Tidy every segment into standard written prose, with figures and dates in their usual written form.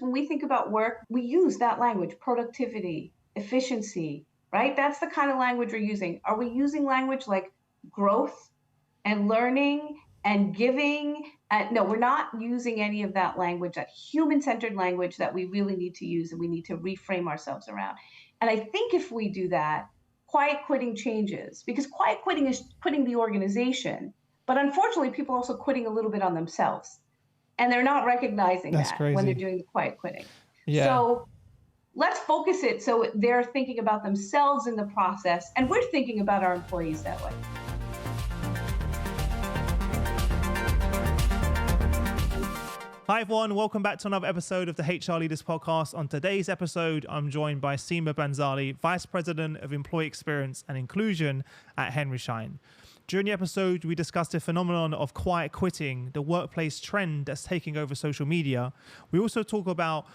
when we think about work, we use that language, productivity, efficiency, right? That's the kind of language we're using. Are we using language like growth and learning and giving? No, we're not using any of that language, that human-centered language that we really need to use and we need to reframe ourselves around. And I think if we do that, quiet quitting changes, because quiet quitting is quitting the organization. But unfortunately, people are also quitting a little bit on themselves. And they're not recognizing That's that when they're crazy. doing the quiet quitting. Yeah. So let's focus it so they're thinking about themselves in the process, and we're thinking about our employees that way. Hi everyone, welcome back to another episode of the HR Leaders Podcast. On today's episode, I'm joined by Seema Bhansali, Vice President of Employee Experience and Inclusion at Schein. During the episode, we discussed the phenomenon of quiet quitting, the workplace trend that's taking over social media. We also talk about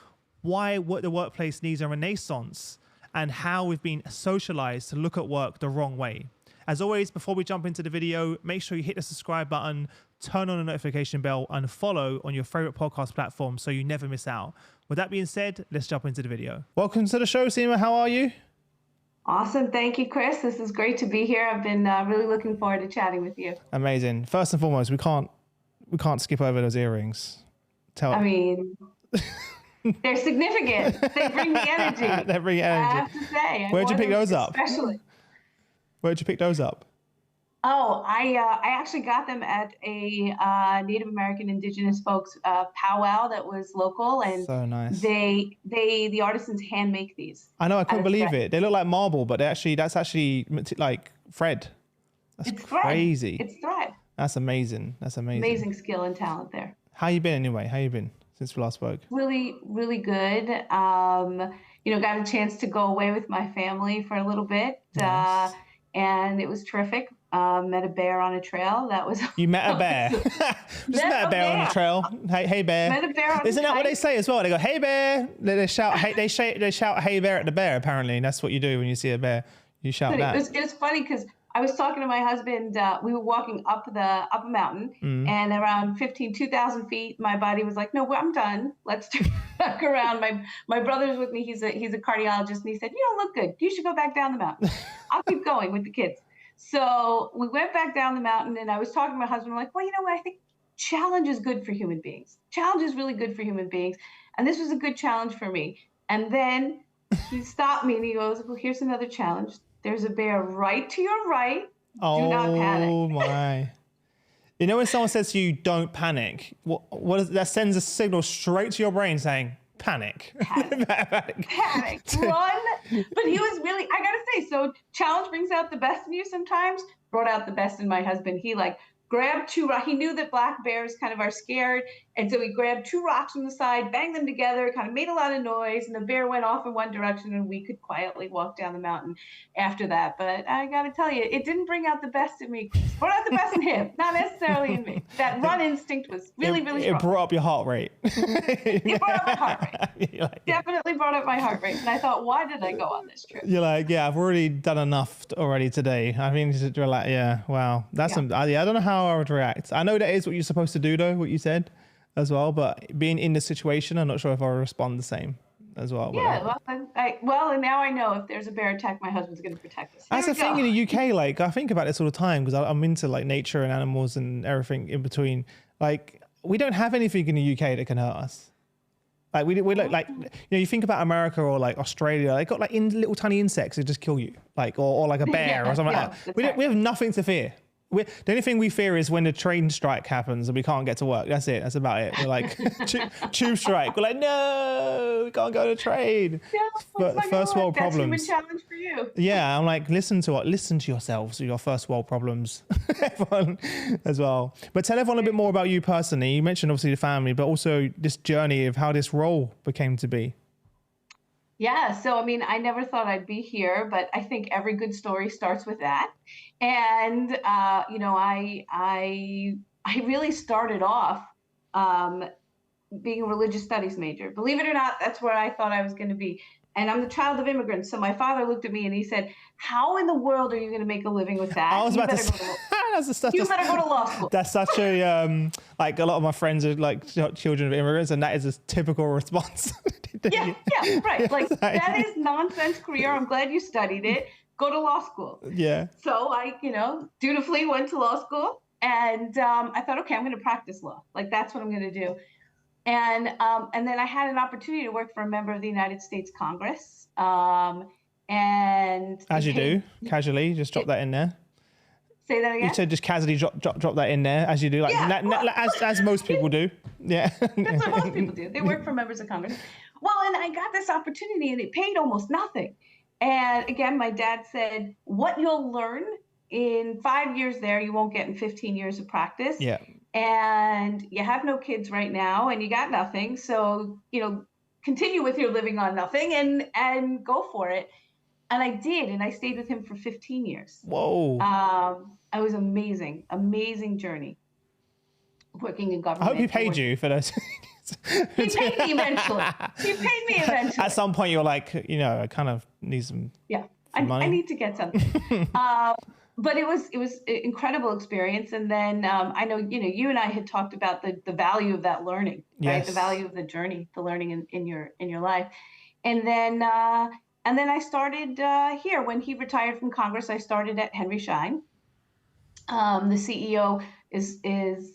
why the workplace needs a renaissance and how we've been socialized to look at work the wrong way. As always, before we jump into the video, make sure you hit the subscribe button, turn on the notification bell, and follow on your favorite podcast platform so you never miss out. With that being said, let's jump into the video. Welcome to the show, Seema. How are you? Awesome. Thank you, Chris. This is great to be here. I've been really looking forward to chatting with you. Amazing. First and foremost, we can't skip over those earrings. I mean, they're significant. They bring the energy. They bring energy. I have to say. Where'd you pick those up? Especially. Where'd you pick those up? Oh, I actually got them at a Native American Indigenous folks powwow that was local, and so nice. The artisans hand make these. I know, I couldn't believe it. They look like marble, but that's actually like thread. That's crazy. It's thread. That's amazing. That's amazing. Amazing skill and talent there. How you been anyway? How you been since we last spoke? Really, really good. Got a chance to go away with my family for a little bit, nice. And it was terrific. Met a bear on a trail. That was. You met a bear. Just met a bear on a trail. Hey bear. Met a bear on Isn't that hike. what they say as well? They go, hey bear. They shout hey bear at the bear. Apparently, and that's what you do when you see a bear. You shout that. It was funny because I was talking to my husband. We were walking up a mountain, and around 2,000 feet, my body was like, "No, I'm done. Let's back around." My brother's with me. He's a cardiologist, and he said, "You don't look good. You should go back down the mountain." I'll keep going with the kids. So we went back down the mountain, and I was talking to my husband. I'm like, well, you know what? I think challenge is good for human beings. Challenge is really good for human beings. And this was a good challenge for me. And then he stopped me and he goes, well, here's another challenge. There's a bear right to your right. Do not panic. Oh, my. You know when someone says to you, don't panic, what is, that sends a signal straight to your brain saying, panic. Panic. Run. But he was really, I gotta say, so challenge brings out the best in you sometimes, brought out the best in my husband. He grabbed two rocks. He knew that black bears kind of are scared. And so he grabbed two rocks from the side, banged them together, kind of made a lot of noise. And the bear went off in one direction and we could quietly walk down the mountain after that. But I got to tell you, it didn't bring out the best in me. It brought out the best in him, not necessarily in me. That run instinct was really strong. It brought up your heart rate. It brought up my heart rate. Definitely brought up my heart rate. And I thought, why did I go on this trip? You're like, yeah, I've already done enough already today. I mean, you're like, yeah, wow. That's I don't know how I would react. I know that is what you're supposed to do, though, what you said as well. But being in the situation, I'm not sure if I would respond the same as well. Yeah, and now I know if there's a bear attack, my husband's going to protect us. That's the thing in the UK. Like, I think about this all the time because I'm into like nature and animals and everything in between. Like, we don't have anything in the UK that can hurt us. Like we look like, you think about America or like Australia, they got like little tiny insects that just kill you, like or like a bear or something like that. We have nothing to fear. The only thing we fear is when the train strike happens and we can't get to work. That's it. That's about it. We're like, tube strike. We're like, no, we can't go to train. But first world problems. That's a human challenge for you. Yeah, I'm like, listen to yourselves, your first world problems everyone, as well. But tell everyone a bit more about you personally. You mentioned obviously the family, but also this journey of how this role became to be. Yeah, so I mean, I never thought I'd be here, but I think every good story starts with that. And I really started off being a religious studies major. Believe it or not, that's where I thought I was going to be. And I'm the child of immigrants. So my father looked at me and he said, how in the world are you going to make a living with that? I was about to You better go to law school. That's such a like a lot of my friends are like children of immigrants, and that is a typical response. Yeah, right. Like that is nonsense career. I'm glad you studied it. Go to law school. Yeah. So I, dutifully went to law school, and I thought, okay, I'm going to practice law. Like that's what I'm going to do. And then I had an opportunity to work for a member of the United States Congress. And as you do, casually, just drop that in there. Say that again. You said just casually drop that in there, as you do, like as most people do. Yeah, that's what most people do. They work for members of Congress. Well, and I got this opportunity, and it paid almost nothing. And again, my dad said, "What you'll learn in 5 years there, you won't get in 15 years of practice. Yeah, and you have no kids right now, and you got nothing. So continue with your living on nothing, and go for it." And I did, and I stayed with him for 15 years. Whoa. It was amazing journey working in government. I hope he paid you for those. He paid me eventually. At some point, you're like, I kind of need some money. I need to get something. But it was an incredible experience. And then I know, you and I had talked about the value of that learning, right? Yes. The value of the journey, the learning in your life. And then I started here. When he retired from Congress, I started at Henry Schein. The CEO is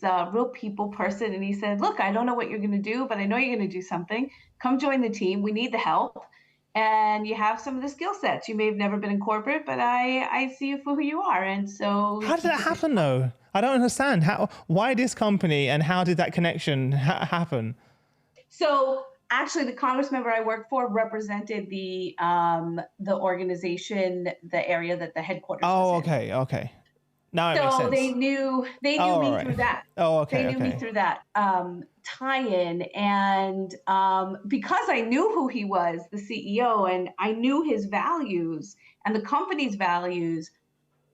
a real people person. And he said, "Look, I don't know what you're going to do, but I know you're going to do something. Come join the team. We need the help. And you have some of the skill sets. You may have never been in corporate, but I see you for who you are." And so how did that happen though? I don't understand. Why this company, and how did that connection happen? So actually, the Congress member I worked for represented the organization, the area that the headquarters was in. Okay. Now it makes sense. So they knew me through that. Oh, okay. They knew me through that tie-in, and because I knew who he was, the CEO, and I knew his values and the company's values,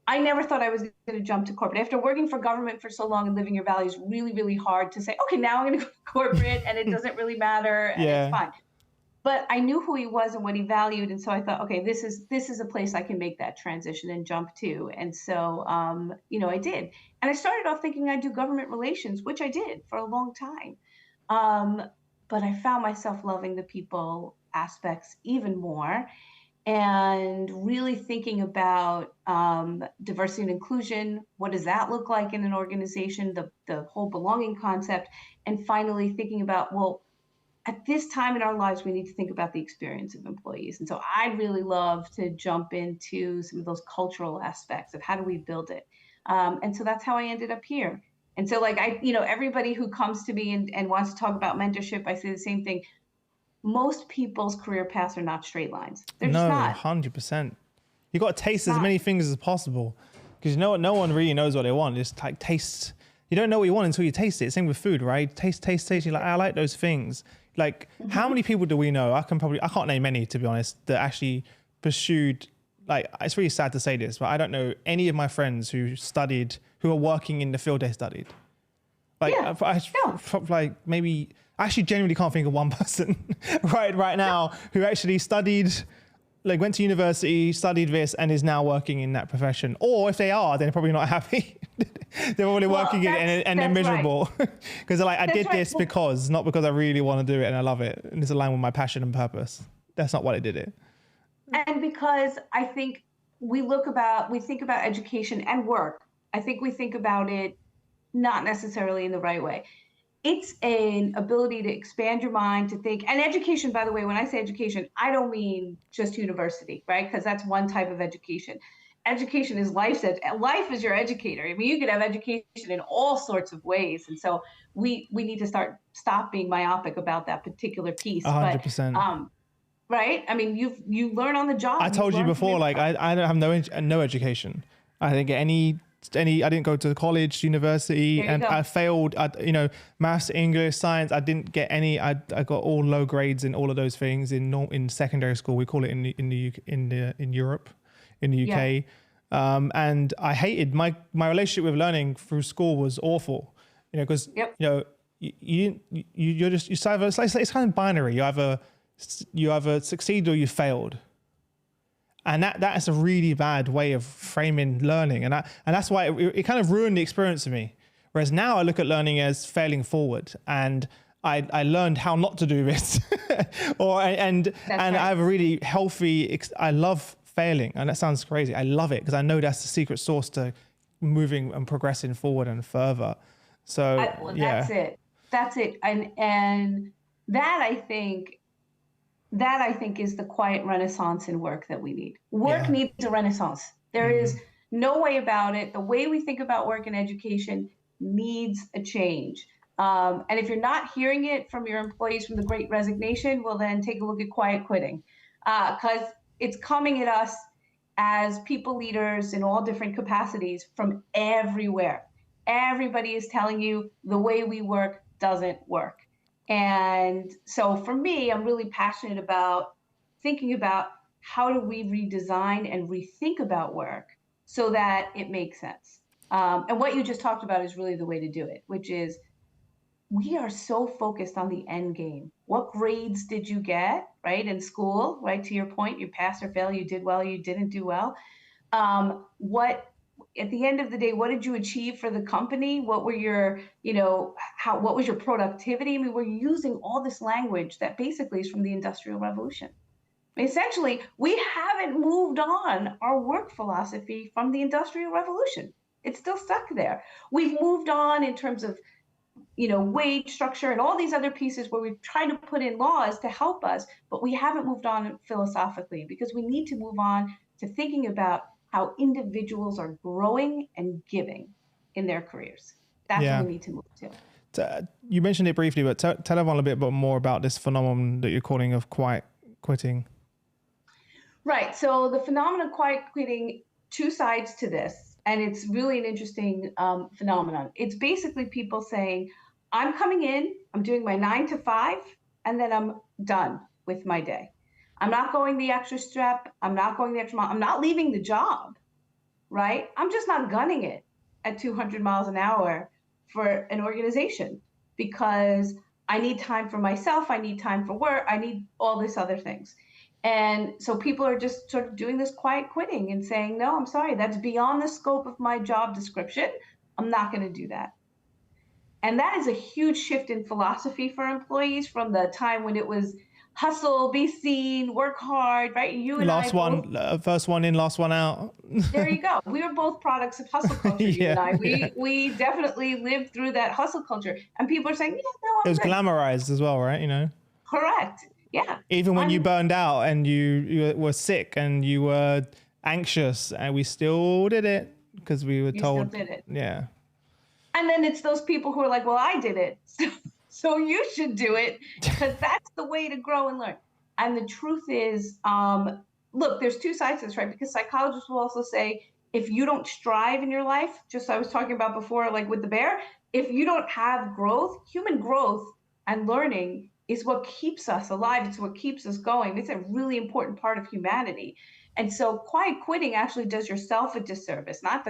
I never thought I was going to jump to corporate. After working for government for so long and living your values, really, really hard to say, okay, now I'm going to go to corporate, and it doesn't really matter, and it's fine. But I knew who he was and what he valued, and so I thought, okay, this is a place I can make that transition and jump to. And so, I did. And I started off thinking I'd do government relations, which I did for a long time. But I found myself loving the people aspects even more, and really thinking about diversity and inclusion. What does that look like in an organization? The whole belonging concept, and finally thinking about, well, at this time in our lives, we need to think about the experience of employees. And so I'd really love to jump into some of those cultural aspects of how do we build it. And so that's how I ended up here. And so everybody who comes to me and wants to talk about mentorship, I say the same thing. Most people's career paths are not straight lines. They're just not. 100%. You got to taste as many things as possible, because no one really knows what they want. Just like taste. You don't know what you want until you taste it. Same with food, right? Taste. You're like, I like those things. Like, how many people do we know? I can't name any, to be honest, that actually pursued, like, it's really sad to say this, but I don't know any of my friends who are working in the field they studied. Like, like maybe, I actually genuinely can't think of one person right now who actually studied, like went to university, studied this, and is now working in that profession. Or if they are, then they're probably not happy. They're probably working in it and they're miserable. Because they're like, I did this because, not because I really want to do it and I love it. And it's aligned with my passion and purpose. That's not what I did it. And because I think we think about education and work. I think we think about it not necessarily in the right way. It's an ability to expand your mind, to think. And education, by the way, when I say education, I don't mean just university, right? Because that's one type of education. Education is life. Life is your educator. I mean, you could have education in all sorts of ways. And so we need to stop being myopic about that particular piece. 100%. But, right? I mean, you learn on the job. I told you before, like I don't have no education. I didn't get any. I didn't go to college, university, and I failed at, maths, English, science. I didn't get any. I got all low grades in all of those things in secondary school. We call it in Europe, in the UK. Yeah. And I hated my relationship with learning through school was awful. Because it's kind of binary. You either succeed or you failed. And that is a really bad way of framing learning. And that's why it kind of ruined the experience for me. Whereas now I look at learning as failing forward, and I learned how not to do this, and I have a really healthy. I love failing, and that sounds crazy. I love it because I know that's the secret sauce to moving and progressing forward and further. So that's it, and that I think is the quiet renaissance in work that we need. Work needs a renaissance. There is no way about it. The way we think about work and education needs a change. And if you're not hearing it from your employees from the Great Resignation, well, then take a look at quiet quitting, because it's coming at us as people leaders in all different capacities from everywhere. Everybody is telling you the way we work doesn't work. And so for me, I'm really passionate about thinking about how do we redesign and rethink about work so that it makes sense. And what you just talked about is really the way to do it, which is we are so focused on the end game. What grades did you get, right, in school, right? To your point, you passed or failed, you did well, you didn't do well. At the end of the day, what did you achieve for the company? What were your, what was your productivity? I mean, we're using all this language that basically is from the Industrial Revolution. I mean, essentially, we haven't moved on our work philosophy from the Industrial Revolution. It's still stuck there. We've moved on in terms of, wage structure and all these other pieces where we've tried to put in laws to help us, but we haven't moved on philosophically because we need to move on to thinking about how individuals are growing and giving in their careers. That's what we need to move to. You mentioned it briefly, but tell everyone a bit more about this phenomenon that you're calling of quiet quitting. Right. So the phenomenon of quiet quitting, two sides to this, and it's really an interesting phenomenon. It's basically people saying, I'm coming in, I'm doing my 9 to 5, and then I'm done with my day. I'm not going the extra step. I'm not going the extra mile. I'm not leaving the job, right? I'm just not gunning it at 200 miles an hour for an organization because I need time for myself. I need time for work. I need all these other things. And so people are just sort of doing this quiet quitting and saying, no, I'm sorry, that's beyond the scope of my job description. I'm not going to do that. And that is a huge shift in philosophy for employees from the time when it was hustle, be seen, work hard, right? You and first one in, last one out. There you go. We were both products of hustle culture, you and I. We definitely lived through that hustle culture. And people are saying, yeah, no, I'm It was good. glamorized as well, right? Correct. Yeah. Even when you burned out and you were sick and you were anxious, and we still did it because we were told. Still did it. Yeah. And then it's those people who are like, well, I did it, so you should do it because that's the way to grow and learn. And the truth is, look, there's two sides to this, right? Because psychologists will also say, if you don't strive in your life, just I was talking about before, like with the bear, if you don't have growth, human growth and learning is what keeps us alive. It's what keeps us going. It's a really important part of humanity. And so quiet quitting actually does yourself a disservice, not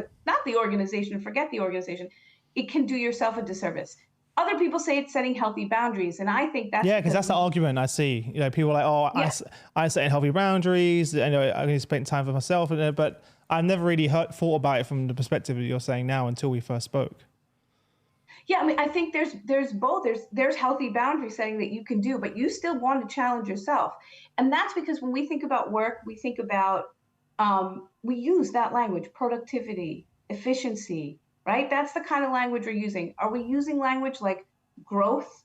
the organization, forget the organization. It can do yourself a disservice. Other people say it's setting healthy boundaries. And I think that's because that's the argument I see. People are like, I set healthy boundaries. I need to spend time for myself. But I've never really thought about it from the perspective that you're saying now until we first spoke. Yeah, I mean, I think there's both. There's healthy boundary setting that you can do, but you still want to challenge yourself. And that's because when we think about work, we think about, we use that language, productivity, efficiency, right? That's the kind of language we're using. Are we using language like growth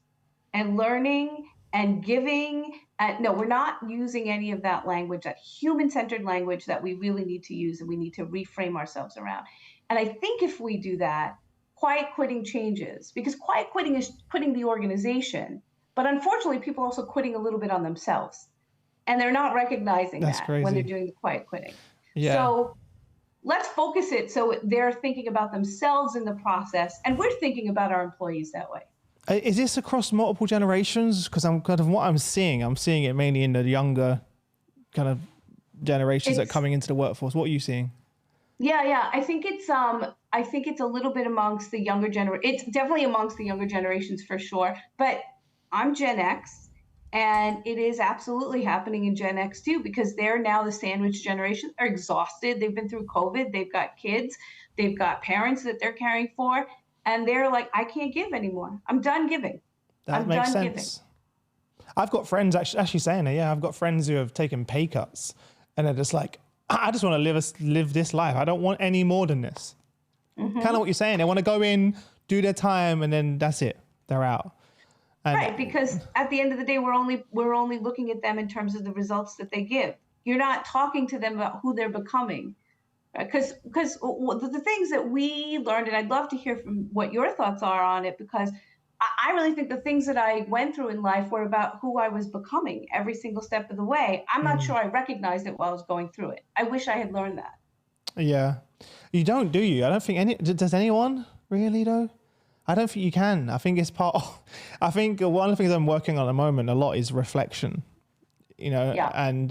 and learning and giving? No, we're not using any of that language, that human-centered language that we really need to use and we need to reframe ourselves around. And I think if we do that, quiet quitting changes, because quiet quitting is quitting the organization, but unfortunately people are also quitting a little bit on themselves and they're not recognizing that when they're doing the quiet quitting. Yeah. So let's focus it so they're thinking about themselves in the process and we're thinking about our employees that way. Is this across multiple generations? Because I'm seeing it mainly in the younger kind of generations that are coming into the workforce. What are you seeing? Yeah. I think it's a little bit amongst the younger generation. It's definitely amongst the younger generations for sure. But I'm Gen X, And it is absolutely happening in Gen X too, because they're now the sandwich generation. They're exhausted. They've been through COVID. They've got kids. They've got parents that they're caring for. And they're like, I can't give anymore. I'm done giving. That makes sense. I've got friends actually saying it. Yeah, I've got friends who have taken pay cuts and they're just like, I just want to live this life. I don't want any more than this. Kind of what you're saying. They want to go in, do their time, and then that's it. They're out. And right, because at the end of the day, we're only looking at them in terms of the results that they give. You're not talking to them about who they're becoming. Because the things that we learned, and I'd love to hear from what your thoughts are on it, because I really think the things that I went through in life were about who I was becoming every single step of the way. I'm not sure I recognized it while I was going through it. I wish I had learned that. Yeah. You don't, do you? I don't think does anyone really though? I don't think you can. I think it's I think one of the things I'm working on at the moment a lot is reflection, and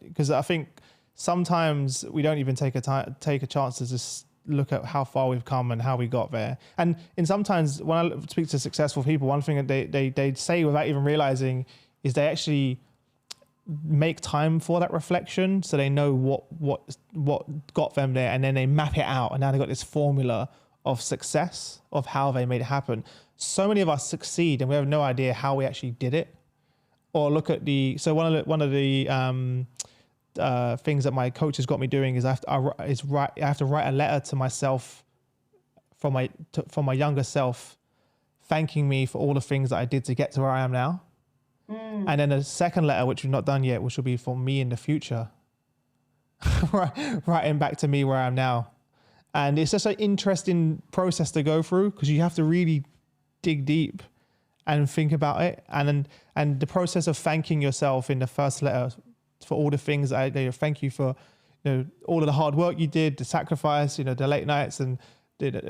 because I think sometimes we don't even take a chance to just look at how far we've come and how we got there. And sometimes when I speak to successful people, one thing that they say without even realizing is they actually make time for that reflection, so they know what got them there, and then they map it out, and now they've got this formula of success of how they made it happen. So many of us succeed and we have no idea how we actually did it. Or look at one of the things that my coach has got me doing is I have to write a letter to myself from my younger self, thanking me for all the things that I did to get to where I am now. And then a second letter, which we've not done yet, which will be for me in the future, writing back to me where I am now. And it's just an interesting process to go through, because you have to really dig deep and think about it. And the process of thanking yourself in the first letter for all the things thank you for, all of the hard work you did, the sacrifice, the late nights and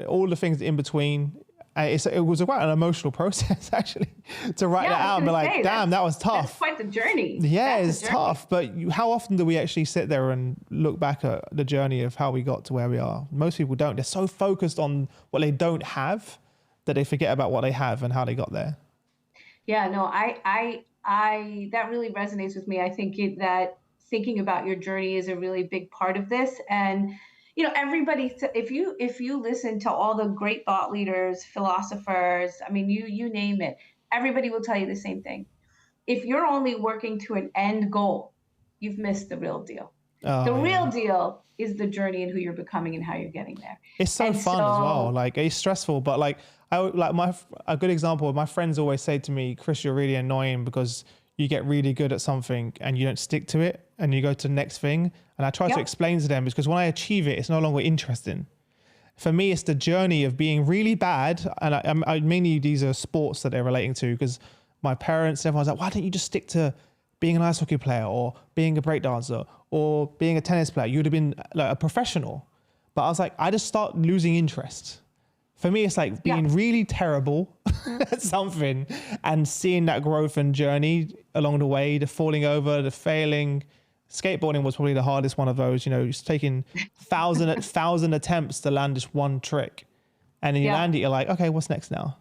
all the things in between. It was quite an emotional process actually to write that out and be like, damn, that was tough. That's quite the journey. Yeah, it's tough. But how often do we actually sit there and look back at the journey of how we got to where we are? Most people don't. They're so focused on what they don't have that they forget about what they have and how they got there. Yeah, no, I that really resonates with me. I think that thinking about your journey is a really big part of this. And everybody, if you listen to all the great thought leaders, philosophers, I mean, you name it, everybody will tell you the same thing. If you're only working to an end goal, you've missed the real deal. The real deal is the journey and who you're becoming and how you're getting there. It's so fun as well. Like, it's stressful, but a good example, my friends always say to me, Chris, you're really annoying because you get really good at something and you don't stick to it and you go to the next thing. And I try to explain to them, because when I achieve it, it's no longer interesting. For me, it's the journey of being really bad. And I mainly, these are sports that they're relating to, because my parents, everyone's like, why don't you just stick to being an ice hockey player or being a breakdancer or being a tennis player? You would have been like a professional. But I was like, I just start losing interest. For me, it's like being really terrible at something and seeing that growth and journey along the way, the falling over, the failing. Skateboarding was probably the hardest one of those. It's taking thousand attempts to land this one trick. And then you land it, you're like, okay, what's next now?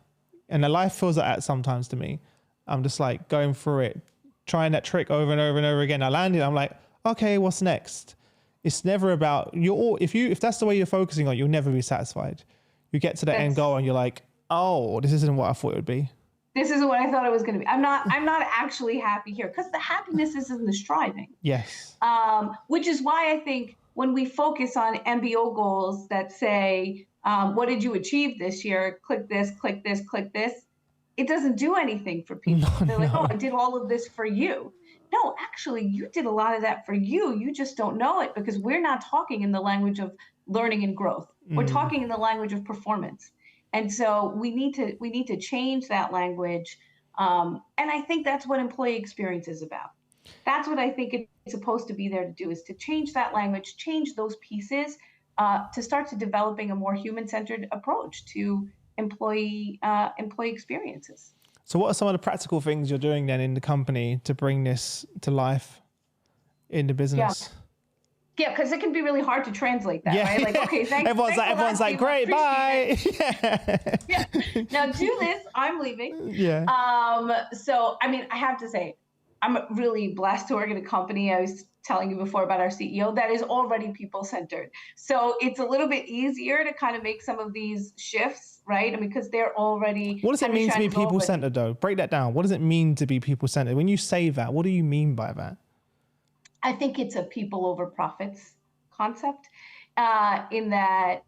And the life feels like that sometimes to me. I'm just like going through it, trying that trick over and over and over again. I land it, I'm like, okay, what's next? It's never about, if that's the way you're focusing on, you'll never be satisfied. You get to the end goal and you're like, oh, this isn't what I thought it would be. This isn't what I thought it was going to be. I'm not actually happy here, because the happiness is in the striving. Yes. Which is why I think when we focus on MBO goals that say, what did you achieve this year? Click this, click this, click this. It doesn't do anything for people. They're like, oh, I did all of this for you. No, actually, you did a lot of that for you. You just don't know it, because we're not talking in the language of learning and growth. We're talking in the language of performance. And so we need to change that language. And I think that's what employee experience is about. That's what I think it's supposed to be there to do, is to change that language, change those pieces, to start to developing a more human-centered approach to employee experiences. So what are some of the practical things you're doing then in the company to bring this to life in the business? Yeah, because it can be really hard to translate that, right? Like, okay, thanks. Everyone's like, great, bye. Now do this, I'm leaving. Yeah. So, I mean, I have to say, I'm really blessed to work at a company. I was telling you before about our CEO that is already people-centered. So it's a little bit easier to kind of make some of these shifts, right? I mean, because they're already. What does it mean to be people-centered though? Break that down. What does it mean to be people-centered? When you say that, what do you mean by that? I think it's a people over profits concept. In that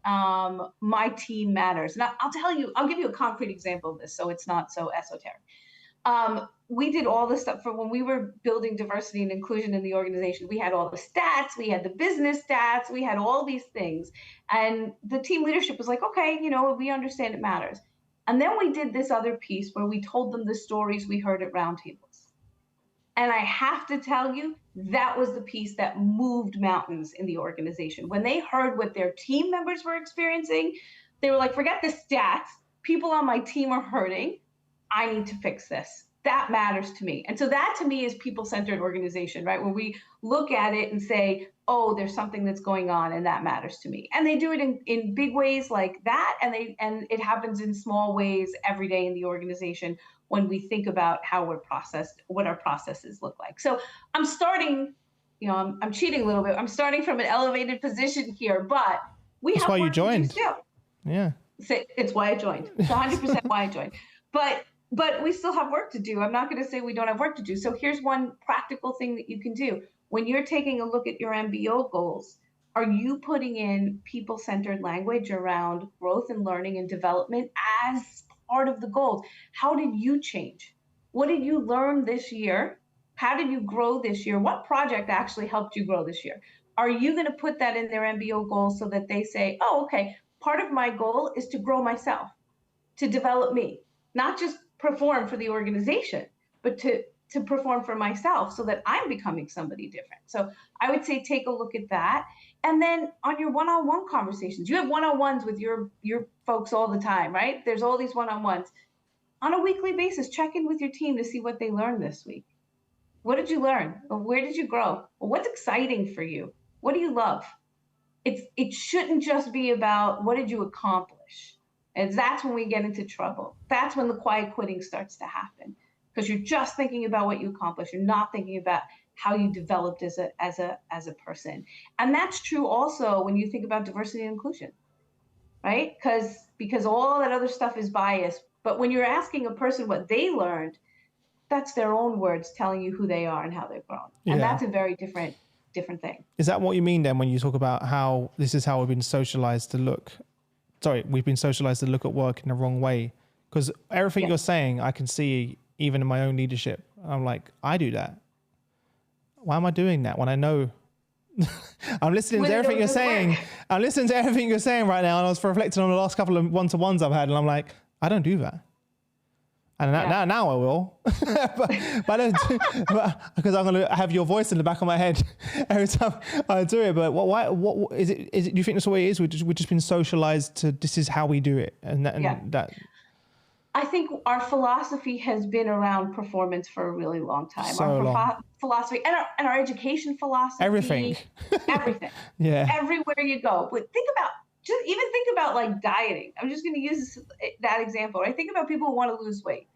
my team matters. And I'll give you a concrete example of this so it's not so esoteric. We did all this stuff for when we were building diversity and inclusion in the organization. We had all the stats, we had the business stats, we had all these things. And the team leadership was like, okay, we understand it matters. And then we did this other piece where we told them the stories we heard at roundtables. And I have to tell you, that was the piece that moved mountains in the organization. When they heard what their team members were experiencing, they were like, forget the stats. People on my team are hurting. I need to fix this. That matters to me. And so that to me is people-centered organization, right? Where we look at it and say, oh, there's something that's going on and that matters to me. And they do it in big ways like that. And it happens in small ways every day in the organization when we think about how we're processed, what our processes look like. So I'm starting, I'm cheating a little bit. I'm starting from an elevated position here, but that's have why you joined. Yeah. It's why I joined. It's 100% why I joined. But we still have work to do. I'm not going to say we don't have work to do. So here's one practical thing that you can do. When you're taking a look at your MBO goals, are you putting in people-centered language around growth and learning and development as part of the goals? How did you change? What did you learn this year? How did you grow this year? What project actually helped you grow this year? Are you going to put that in their MBO goals so that they say, oh, okay, part of my goal is to grow myself, to develop me, not just perform for the organization, but to perform for myself so that I'm becoming somebody different. So I would say take a look at that. And then on your one-on-one conversations, you have one-on-ones with your folks all the time, right? There's all these one-on-ones. On a weekly basis, check in with your team to see what they learned this week. What did you learn? Where did you grow? What's exciting for you? What do you love? It shouldn't just be about what did you accomplish? And that's when we get into trouble. That's when the quiet quitting starts to happen, because you're just thinking about what you accomplished. You're not thinking about how you developed as a person. And that's true also when you think about diversity and inclusion, right? Because all that other stuff is biased. But when you're asking a person what they learned, that's their own words telling you who they are and how they've grown. And that's a very different thing. Is that what you mean then when you talk about how this is how we've been socialized to look? Sorry, we've been socialized to look at work in the wrong way. Because everything you're saying, I can see even in my own leadership. I'm like, I do that. Why am I doing that when I know I'm listening to everything you're saying. I'm listening to everything you're saying right now. And I was reflecting on the last couple of one-to-ones I've had. And I'm like, I don't do that. And now I will, but I don't because I'm going to have your voice in the back of my head every time I do it. But what is it? Do you think that's the way it is? We've just been socialized to this is how we do it. That. I think our philosophy has been around performance for a really long time. Philosophy and our education philosophy. Everything. Yeah. Everywhere you go. But think about like dieting. I'm just going to use that example. I think about people who want to lose weight.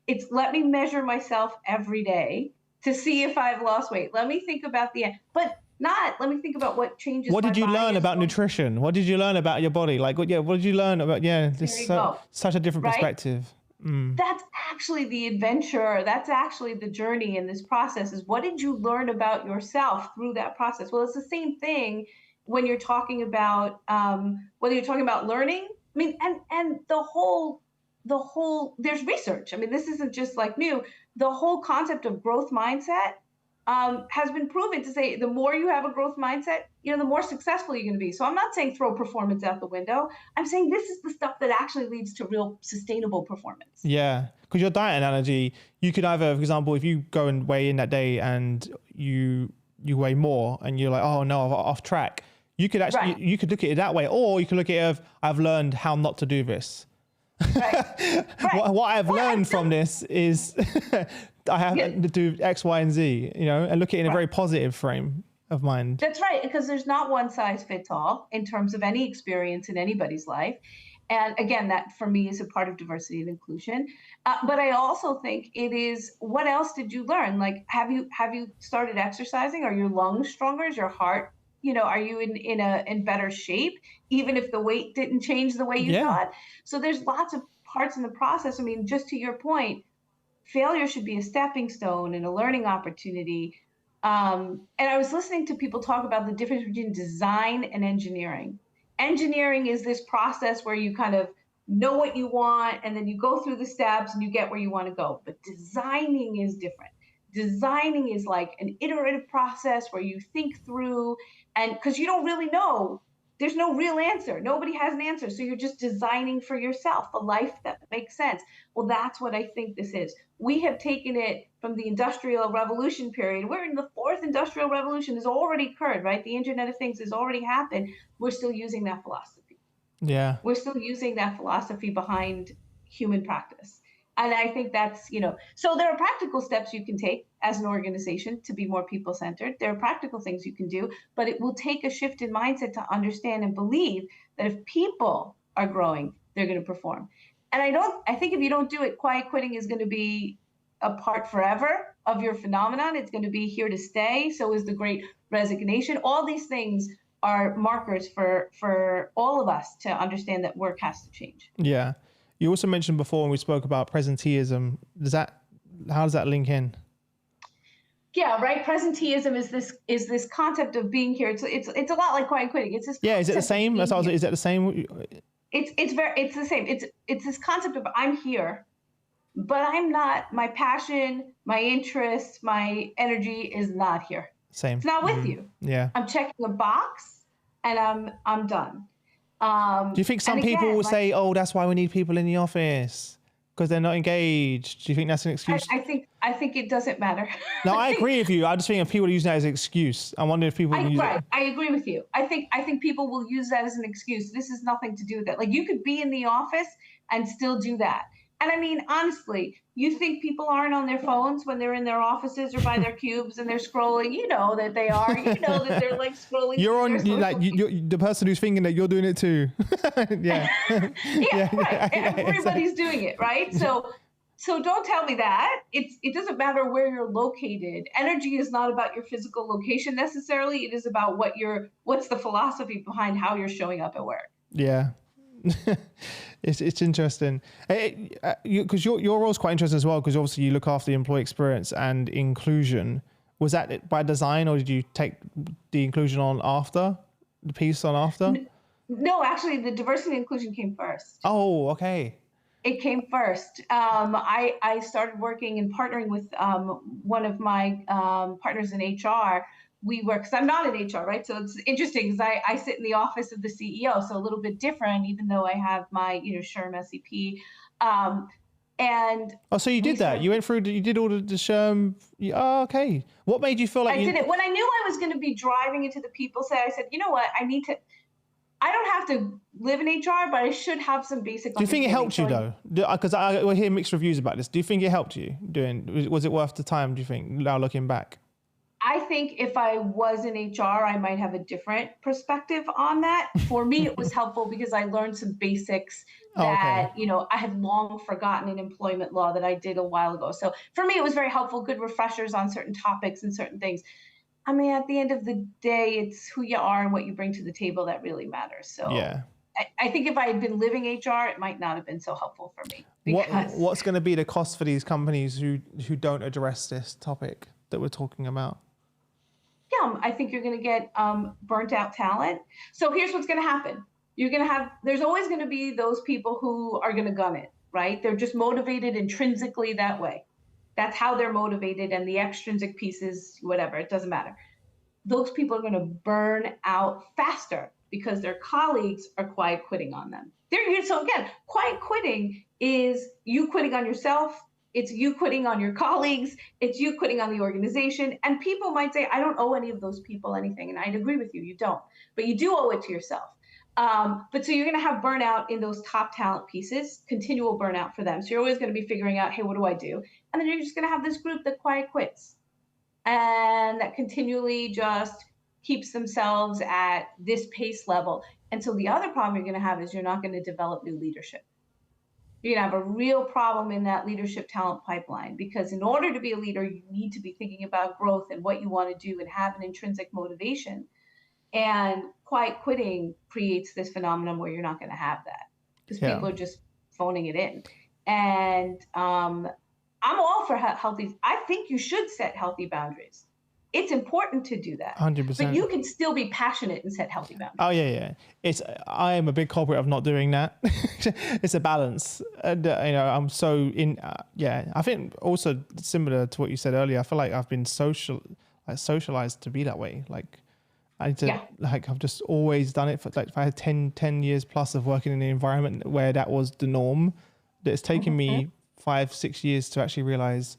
It's let me measure myself every day to see if I've lost weight. Let me think about let me think about what changes. What did you learn about nutrition? What did you learn about your body? Like, what did you learn about? This such a different perspective. That's actually the adventure. That's actually the journey in this process is what did you learn about yourself through that process? Well, it's the same thing when you're talking about whether you're talking about learning. I mean, and the whole there's research. I mean, this isn't just like new. The whole concept of growth mindset has been proven to say the more you have a growth mindset, the more successful you're going to be. So I'm not saying throw performance out the window. I'm saying this is the stuff that actually leads to real sustainable performance. Yeah, because your diet analogy, you could either, for example, if you go and weigh in that day and you weigh more and you're like, oh no, I'm off track. You could actually you could look at it that way, or you could look at it as I've learned how not to do this. Right. What I've learned from this is I have to do X, Y, and Z, and look at it in a very positive frame of mind. That's right, because there's not one size fits all in terms of any experience in anybody's life. And again, that for me is a part of diversity and inclusion. But I also think it is, what else did you learn? Like, have you started exercising? Are your lungs stronger? Is your heart, are you in better shape, even if the weight didn't change the way you Yeah. thought? So there's lots of parts in the process. I mean, just to your point, failure should be a stepping stone and a learning opportunity. And I was listening to people talk about the difference between design and engineering. Engineering is this process where you kind of know what you want and then you go through the steps and you get where you want to go. But designing is different. Designing is like an iterative process where you think through, and because you don't really know, there's no real answer. Nobody has an answer. So you're just designing for yourself a life that makes sense. Well, that's what I think this is. We have taken it from the Industrial Revolution period. We're in the fourth Industrial Revolution has already occurred, right? The Internet of Things has already happened. We're still using that philosophy. Yeah. We're still using that philosophy behind human practice. And I think that's, so there are practical steps you can take as an organization to be more people-centered. There are practical things you can do, but it will take a shift in mindset to understand and believe that if people are growing, they're going to perform. And I think if you don't do it, quiet quitting is going to be a part forever of your phenomenon. It's going to be here to stay. So is the Great Resignation. All these things are markers for all of us to understand that work has to change. Yeah. You also mentioned before when we spoke about presentee-ism. How does that link in? Yeah, right. Presentee-ism is this concept of being here. It's a lot like quiet quitting. It's this. Yeah, is it the same? Is it the same? It's the same. It's this concept of I'm here, but I'm not. My passion, my interest, my energy is not here. Same. It's not with you. Yeah. I'm checking a box, and I'm done. Do you think some people will say, "Oh, that's why we need people in the office because they're not engaged"? Do you think that's an excuse? I think it doesn't matter. No, I agree with you. I just think if people use that as an excuse, I wonder if people use it. I agree with you. I think people will use that as an excuse. This has nothing to do with that. Like, you could be in the office and still do that. And I mean, honestly, you think people aren't on their phones when they're in their offices or by their cubes and they're scrolling? You know that they are. You know that they're like scrolling. You're the person who's thinking that you're doing it too. Yeah. Yeah, right. Everybody's doing it, right? So don't tell me that. It doesn't matter where you're located. Energy is not about your physical location necessarily. It is about what's the philosophy behind how you're showing up at work. Yeah. It's interesting because your role is quite interesting as well, because obviously you look after the employee experience and inclusion. Was that by design, or did you take the inclusion on after the piece on after? No, actually the diversity and inclusion came first. Oh, okay. It came first. I started working and partnering with one of my partners in HR. We work, because I'm not in HR, right? So it's interesting because I sit in the office of the CEO, so a little bit different, even though I have my, SHRM SEP. So you did that? You went through, you did all the SHRM. Oh, okay. What made you feel like I did it when I knew I was going to be driving into the people set? I said, you know what? I don't have to live in HR, but I should have some basic. Do you think it helped you though? Because I hear mixed reviews about this. Do you think it helped you was it worth the time, do you think, now looking back? I think if I was in HR, I might have a different perspective on that. For me, it was helpful because I learned some basics that, I had long forgotten in employment law that I did a while ago. So for me, it was very helpful, good refreshers on certain topics and certain things. I mean, at the end of the day, it's who you are and what you bring to the table that really matters. So yeah. I think if I had been living HR, it might not have been so helpful for me. What's going to be the cost for these companies who don't address this topic that we're talking about? Yeah, I think you're going to get burnt out talent. So here's what's going to happen. There's always going to be those people who are going to gun it, right? They're just motivated intrinsically that way. That's how they're motivated, and the extrinsic pieces, whatever, it doesn't matter. Those people are going to burn out faster because their colleagues are quiet quitting on them. So again, quiet quitting is you quitting on yourself. It's you quitting on your colleagues. It's you quitting on the organization. And people might say, I don't owe any of those people anything. And I'd agree with you, you don't. But you do owe it to yourself. But so you're going to have burnout in those top talent pieces, continual burnout for them. So you're always going to be figuring out, hey, what do I do? And then you're just going to have this group that quiet quits and that continually just keeps themselves at this pace level. And so the other problem you're going to have is you're not going to develop new leadership. You're going to have a real problem in that leadership talent pipeline, because in order to be a leader, you need to be thinking about growth and what you want to do and have an intrinsic motivation. And quiet quitting creates this phenomenon where you're not going to have that, because people are just phoning it in. And I'm all for healthy. I think you should set healthy boundaries. It's important to do that. 100%. But you can still be passionate and set healthy boundaries. Oh yeah. I am a big culprit of not doing that. It's a balance. And I'm so in. I think also similar to what you said earlier. I feel like I've been socialized to be that way. Like I need to, like I've just always done it for like, if I had 10 years plus of working in an environment where that was the norm, that it's taken me 5-6 years to actually realize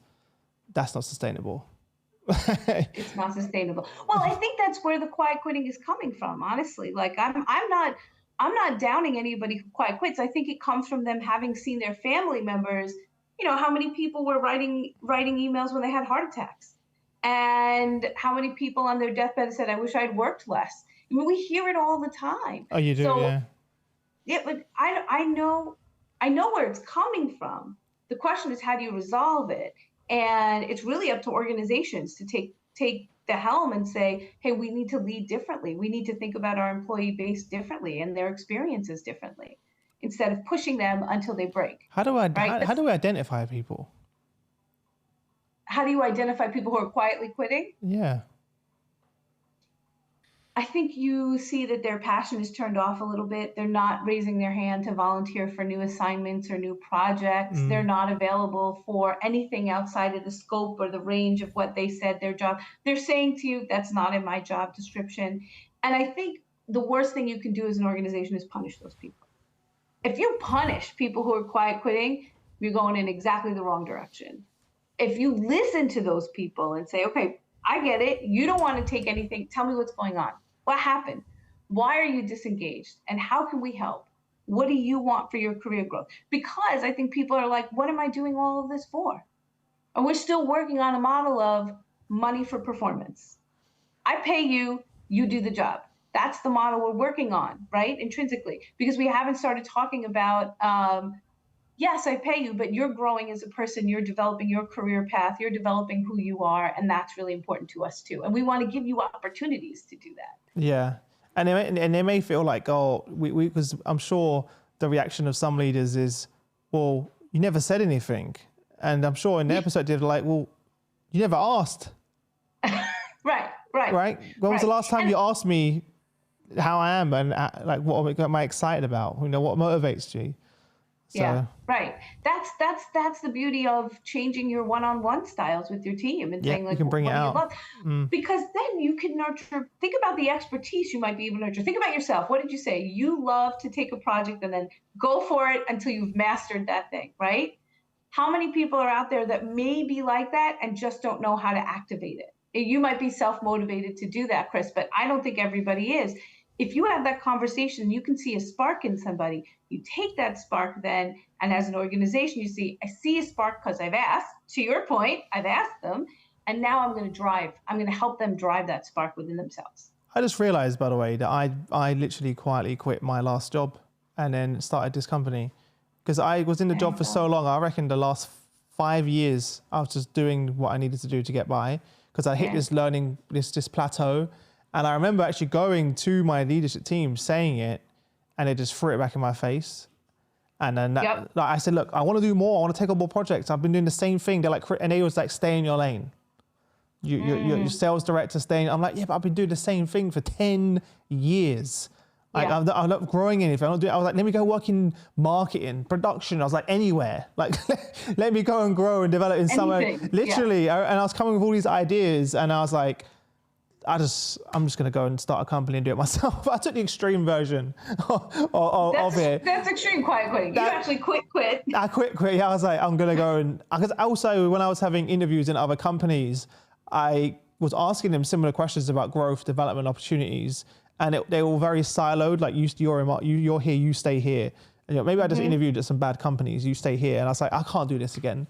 that's not sustainable. It's not sustainable. Well, I think that's where the quiet quitting is coming from, honestly. Like I'm not downing anybody who quiet quits. I think it comes from them having seen their family members, how many people were writing emails when they had heart attacks, and how many people on their deathbed said, I wish I'd worked less. I mean, we hear it all the time. Oh, you do? So, yeah, but I know where it's coming from. The question is, how do you resolve it? And it's really up to organizations to take the helm and say, hey, we need to lead differently. We need to think about our employee base differently and their experiences differently, instead of pushing them until they break. How do we identify people? How do you identify people who are quietly quitting? Yeah. I think you see that their passion is turned off a little bit. They're not raising their hand to volunteer for new assignments or new projects. They're not available for anything outside of the scope or the range of what they said their job. They're saying to you, that's not in my job description. And I think the worst thing you can do as an organization is punish those people. If you punish people who are quiet quitting, you're going in exactly the wrong direction. If you listen to those people and say, okay, I get it. You don't want to take anything. Tell me what's going on. What happened? Why are you disengaged? And how can we help? What do you want for your career growth? Because I think people are like, what am I doing all of this for? And we're still working on a model of money for performance. I pay you, you do the job. That's the model we're working on, right? Intrinsically, because we haven't started talking about, yes, I pay you, but you're growing as a person, you're developing your career path, you're developing who you are, and that's really important to us too. And we want to give you opportunities to do that. Yeah. And they may feel like, oh, because I'm sure the reaction of some leaders is, well, you never said anything. And I'm sure in their perspective, like, well, you never asked. Right? When was the last time you asked me how I am and like what am I excited about? What motivates you? So. Yeah, right. That's the beauty of changing your one-on-one styles with your team and saying, like, you can bring it out. Because then you can nurture. Think about the expertise you might be able to nurture. Think about yourself. What did you say? You love to take a project and then go for it until you've mastered that thing, right? How many people are out there that may be like that and just don't know how to activate it? You might be self-motivated to do that, Chris, but I don't think everybody is. If you have that conversation, you can see a spark in somebody. You take that spark then, and as an organization, you see, I see a spark because I've asked. To your point, I've asked them, and now I'm going to help them drive that spark within themselves. I just realized, by the way, that I literally quietly quit my last job and then started this company because I was in the job for so long. I reckon the last 5 years, I was just doing what I needed to do to get by because I hit this learning, this plateau. And I remember actually going to my leadership team saying it, and they just threw it back in my face. And then I said, look, I want to do more. I want to take on more projects. I've been doing the same thing. They're like, and they was like, stay in your lane. Your sales director staying. I'm like, yeah, but I've been doing the same thing for 10 years. Like, I'm not growing anything. I was like, let me go work in marketing, production. I was like, anywhere. Like, let me go and grow and develop in somewhere. Literally. And I was coming with all these ideas, and I was like, I'm just going to go and start a company and do it myself. I took the extreme version of it. That's extreme quiet quitting. You actually quit. I quit. Yeah, I was like, I'm going to go and... Because also, when I was having interviews in other companies, I was asking them similar questions about growth, development, opportunities, and they were very siloed. Like, you're here, you stay here. And, maybe I just interviewed at some bad companies, you stay here. And I was like, I can't do this again.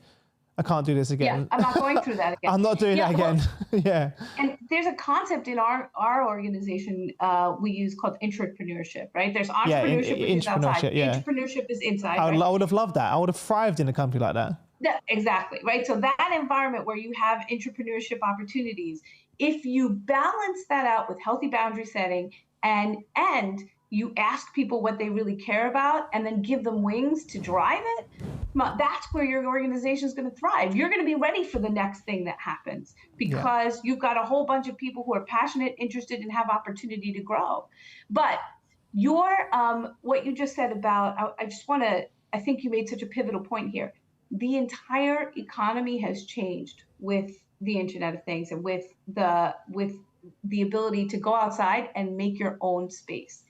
I can't do this again. Yeah, I'm not going through that again. I'm not doing that again. Well, yeah. And there's a concept in our organization we use called intrapreneurship, right? There's entrepreneurship, which is outside. Yeah. Intrapreneurship is inside. I would have loved that. I would have thrived in a company like that. Yeah, exactly, right? So that environment where you have intrapreneurship opportunities, if you balance that out with healthy boundary setting and you ask people what they really care about and then give them wings to drive it, that's where your organization is going to thrive. You're going to be ready for the next thing that happens because you've got a whole bunch of people who are passionate, interested, and have opportunity to grow. But what you just said about, I think you made such a pivotal point here. The entire economy has changed with the Internet of Things and with the ability to go outside and make your own space.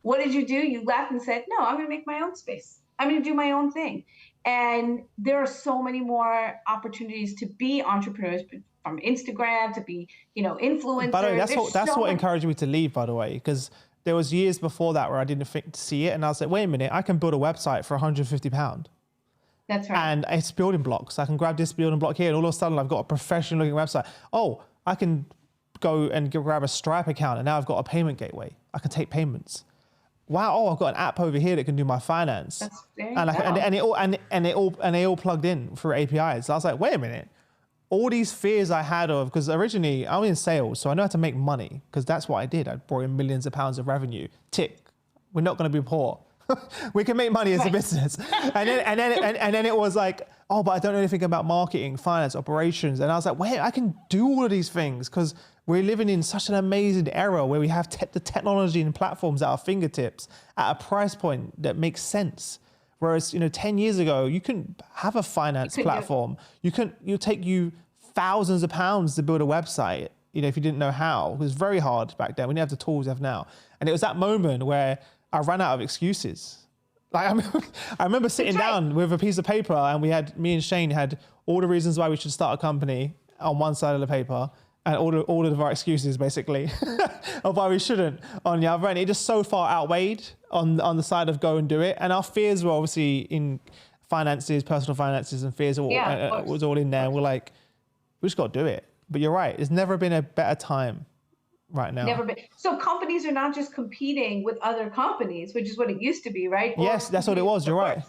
What did you do? You left and said, no, I'm going to make my own space. I'm going to do my own thing. And there are so many more opportunities to be entrepreneurs, from Instagram to be, influencers. By the way, that's what encouraged me to leave, by the way, because there was years before that where I didn't think to see it. And I was like, wait a minute, I can build a website for £150. That's right. And it's building blocks. I can grab this building block here and all of a sudden I've got a professional looking website. Oh, I can go and grab a Stripe account and now I've got a payment gateway. I can take payments. Wow, I've got an app over here that can do my finance. And they all plugged in through APIs. So I was like, wait a minute. All these fears I had because originally I was in sales, so I know how to make money because that's what I did. I brought in millions of pounds of revenue. Tick, we're not going to be poor. We can make money as a business. And then it was like, oh, but I don't know anything about marketing, finance, operations. And I was like, wait, I can do all of these things because we're living in such an amazing era where we have the technology and platforms at our fingertips at a price point that makes sense. Whereas, 10 years ago, you couldn't have a finance platform. It'll take you thousands of pounds to build a website, if you didn't know how. It was very hard back then. We didn't have the tools we have now. And it was that moment where I ran out of excuses. Like I remember sitting down with a piece of paper and me and Schein had all the reasons why we should start a company on one side of the paper and all of our excuses basically of why we shouldn't on the other. And it just so far outweighed on the side of go and do it. And our fears were obviously in finances, personal finances and fears was all in there. And we're like, we just got to do it. But you're right. There's never been a better time right now. Never been. So companies are not just competing with other companies, which is what it used to be, right? Yes, that's what it was. You're right.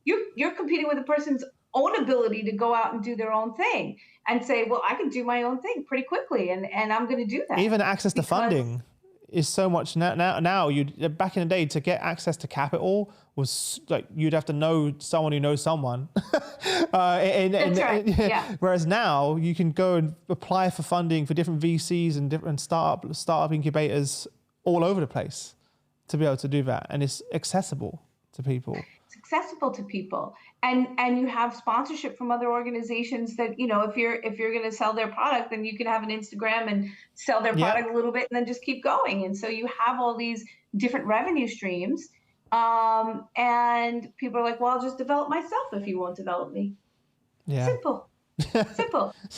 You're competing with a person's own ability to go out and do their own thing and say, well, I can do my own thing pretty quickly and I'm going to do that. Even access to funding is so much now. Back in the day, to get access to capital was like you'd have to know someone who knows someone. That's right. Yeah. Whereas now you can go and apply for funding for different VCs and different startup incubators all over the place to be able to do that, and it's accessible to people. It's accessible to people, and you have sponsorship from other organizations that if you're going to sell their product, then you can have an Instagram and sell their product a little bit, and then just keep going. And so you have all these different revenue streams, and people are like, well, I'll just develop myself if you won't develop me. Yeah. Simple.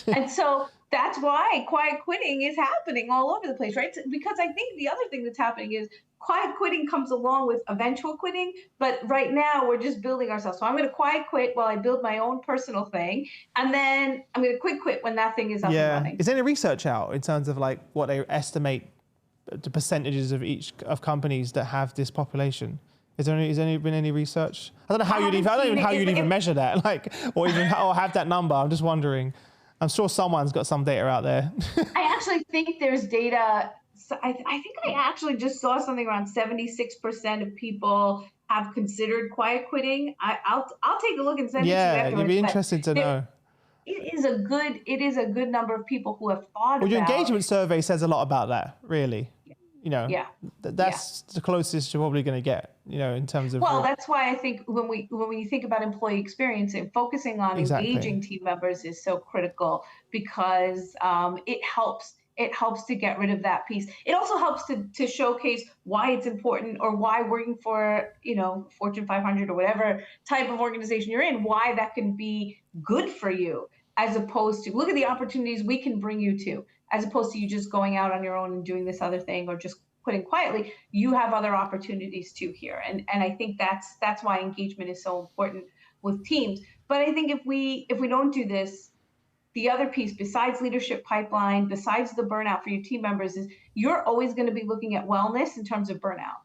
And so that's why quiet quitting is happening all over the place, right? Because I think the other thing that's happening is quiet quitting comes along with eventual quitting, but right now we're just building ourselves. So I'm going to quiet quit while I build my own personal thing, and then I'm going to quit when that thing is up and running. Is there any research out in terms of like what they estimate the percentages of companies that have this population? Is there been any research? I don't know how you'd even measure that, or have that number. I'm just wondering. I'm sure someone's got some data out there. I actually think there's data. So I think I actually just saw something around 76% of people have considered quiet quitting. I'll take a look and send it to you afterwards. Yeah, you'd be interested to know. It is a good number of people who have thought about. Your engagement survey says a lot about that, really. That's the closest you're probably going to get, in terms of. Well, that's why I think when you think about employee experience and focusing on engaging team members is so critical, because it helps to get rid of that piece. It also helps to showcase why it's important, or why working for, Fortune 500 or whatever type of organization you're in, why that can be good for you, as opposed to look at the opportunities we can bring you to, as opposed to you just going out on your own and doing this other thing or just quitting quietly. You have other opportunities too here. And I think that's why engagement is so important with teams. But I think if we don't do this, the other piece, besides leadership pipeline, besides the burnout for your team members, is you're always going to be looking at wellness in terms of burnout.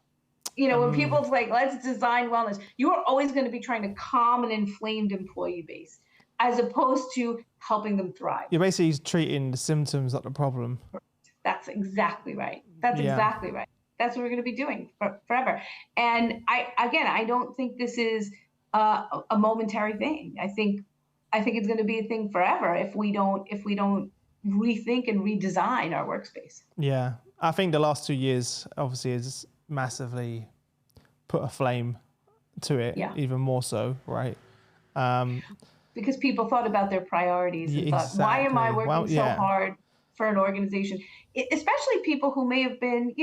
When people's like, let's design wellness, you are always going to be trying to calm an inflamed employee base, as opposed to helping them thrive. You're basically treating the symptoms, not the problem. That's exactly right. Exactly right. That's what we're going to be doing forever. And I don't think this is a momentary thing. I think it's going to be a thing forever if we don't rethink and redesign our workspace. Yeah, I think the last 2 years obviously has massively put a flame to it, even more so, right? Because people thought about their priorities and thought, why am I working so hard for an organization? Especially people who may have been,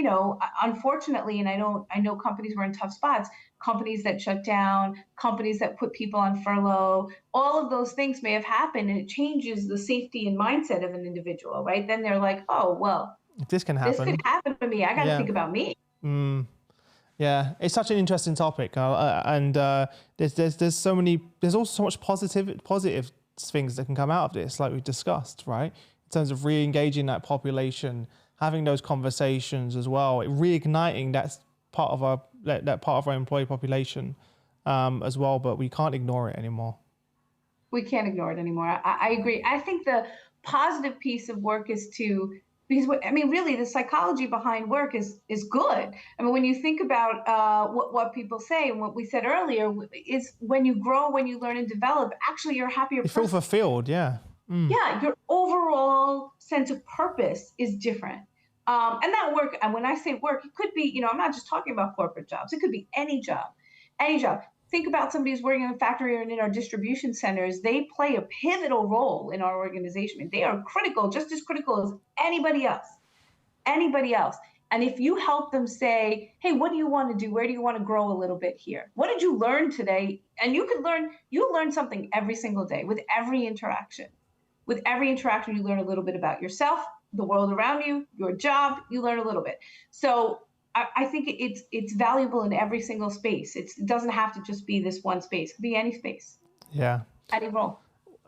unfortunately, and I know companies were in tough spots, companies that shut down, companies that put people on furlough, all of those things may have happened, and it changes the safety and mindset of an individual, right? Then they're like, oh, well, if this can happen. This could happen to me. I got to think about me. Yeah, it's such an interesting topic, and there's also so much positive things that can come out of this, like we discussed, right? In terms of re-engaging that population, having those conversations as well, reigniting that part of our employee population as well. But we can't ignore it anymore. We can't ignore it anymore. I agree. I think the positive piece of work is because really the psychology behind work is good. I mean, when you think about what people say and what we said earlier, is when you grow, when you learn and develop, actually you're a happier person. You feel fulfilled, yeah. Yeah, your overall sense of purpose is different. And that work, and when I say work, it could be, I'm not just talking about corporate jobs. It could be any job. Think about somebody who's working in a factory or in our distribution centers. They play a pivotal role in our organization. They are critical, just as critical as anybody else. And if you help them say, hey, what do you want to do? Where do you want to grow a little bit here? What did you learn today? And you learn something every single day with every interaction. With every interaction, you learn a little bit about yourself, the world around you, your job, you learn a little bit. So I think it's valuable in every single space. It doesn't have to just be this one space. It could be any space. Yeah. Any role.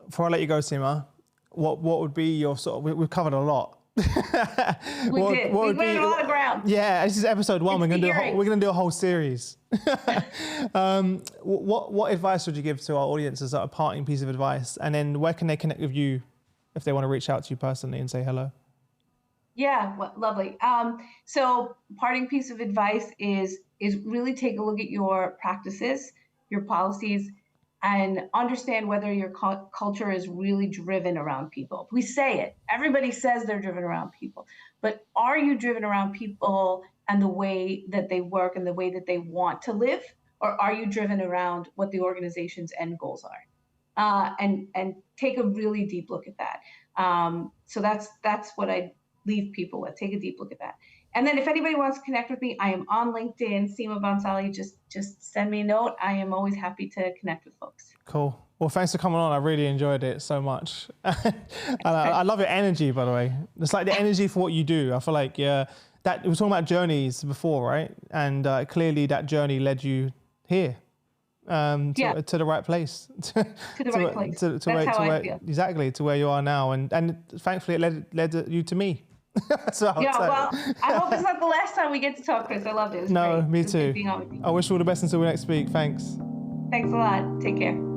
Before I let you go, Seema, what would be your we've covered a lot. We did. We went a lot of ground. Yeah, this is episode 1. We're gonna do a whole series. What advice would you give to our audience as a parting piece of advice? And then where can they connect with you if they want to reach out to you personally and say hello? Yeah, well, lovely. So parting piece of advice is really take a look at your practices, your policies, and understand whether your culture is really driven around people. We say it. Everybody says they're driven around people. But are you driven around people and the way that they work and the way that they want to live? Or are you driven around what the organization's end goals are? And take a really deep look at that. So that's what I leave people with. Take a deep look at that. And then if anybody wants to connect with me, I am on LinkedIn, Seema Bhansali. Just send me a note. I am always happy to connect with folks. Cool. Well, thanks for coming on. I really enjoyed it so much. And I love your energy, by the way. It's like the energy for what you do. I feel like, that we were talking about journeys before, right? And clearly that journey led you here. To the right place. To the right place. That's how I feel. Exactly, to where you are now. And thankfully it led you to me. So well, I hope it's not the last time we get to talk, Chris. I loved it. It was great. Me too. Being on with you. I wish you all the best until we next speak. Thanks. Thanks a lot. Take care.